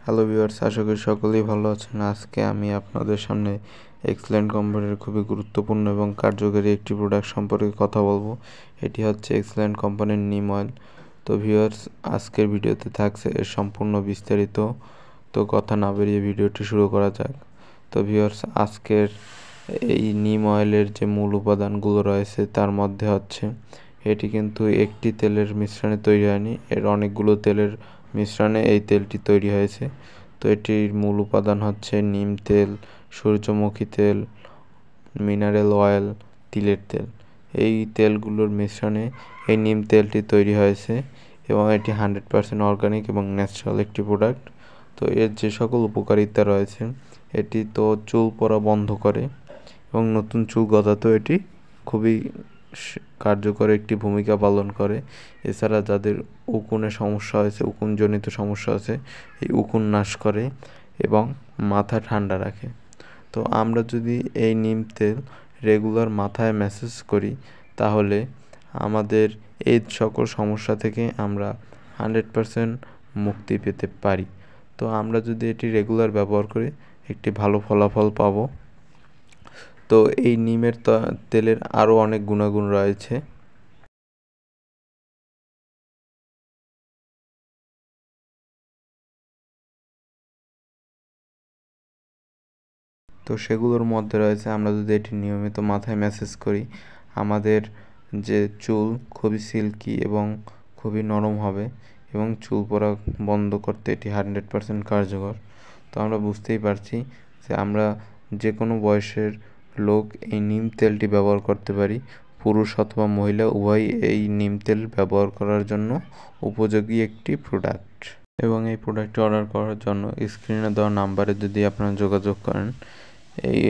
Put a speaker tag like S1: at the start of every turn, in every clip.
S1: Hello viewers, আশা করি সকলেই ভালো আছেন। আজকে আমি আপনাদের সামনে এক্সেলেন্ট কোম্পানির খুবই গুরুত্বপূর্ণ এবং কার্যকরী একটি প্রোডাক্ট সম্পর্কে কথা বলবো। এটি হচ্ছে এক্সেলেন্ট কোম্পানির নিম অয়েল। তো ভিউয়ার্স, আজকের ভিডিওতে থাকছে এর সম্পূর্ণ বিস্তারিত। তো কথা না বেরিয়ে ভিডিওটি শুরু করা যাক। তো ভিউয়ার্স, আজকের এই নিম অয়েলের যে মূল উপাদানগুলো রয়েছে তার মধ্যে হচ্ছে এটি কিন্তু একটি তেলের মিশ্রণে তৈরি হয়নি, এর অনেকগুলো তেলের মিশ্রণে এই তেলটি তৈরি হয়েছে। তো এটির মূল উপাদান হচ্ছে নিম তেল, সূর্যমুখী তেল, মিনারেল অয়েল, তিলের তেল। এই তেলগুলোর মিশ্রণে এই নিম তেলটি তৈরি হয়েছে এবং এটি 100% অর্গানিক এবং ন্যাচারাল একটি প্রোডাক্ট। তো এর যে সকল উপকারিতা রয়েছে, এটি তো চুল পড়া বন্ধ করে এবং নতুন চুল গজাতেও এটি খুবই কার্যকর একটি ভূমিকা পালন করে। এছাড়া যাদের উকুনের সমস্যা হয়েছে, উকুনজনিত সমস্যা আছে, এই উকুন নাশ করে এবং মাথা ঠান্ডা রাখে। তো আমরা যদি এই নিম তেল রেগুলার মাথায় ম্যাসেজ করি তাহলে আমাদের এই সকল সমস্যা থেকে আমরা 100% মুক্তি পেতে পারি। তো আমরা যদি এটি রেগুলার ব্যবহার করি একটি ভালো ফলাফল পাবো। তো এই নিমের তেলের আরও অনেক গুণাগুণ রয়েছে। তো সেগুলোর মধ্যে রয়েছে, আমরা যদি এটি নিয়মিত মাথায় ম্যাসেজ করি আমাদের যে চুল খুবই সিল্কি এবং খুবই নরম হবে এবং চুল পড়া বন্ধ করতে এটি 100% কার্যকর। তো আমরা বুঝতেই পারছি যে আমরা যে কোনো বয়সের লোক এই নিম তেলটি ব্যবহার করতে পারি। পুরুষ অথবা মহিলা উভয়ই এই নিম তেল ব্যবহার করার জন্য উপযোগী একটি প্রোডাক্ট। এবং এই প্রোডাক্টটি অর্ডার করার জন্য স্ক্রিনে দেওয়া নাম্বারে যদি আপনারা যোগাযোগ করেন এই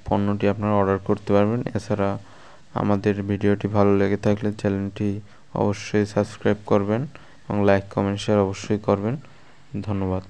S1: পণ্যটি আপনারা অর্ডার করতে পারবেন। এছাড়া আমাদের ভিডিওটি ভালো লেগে থাকলে চ্যানেলটি অবশ্যই সাবস্ক্রাইব করবেন এবং লাইক, কমেন্ট, শেয়ার অবশ্যই করবেন। ধন্যবাদ।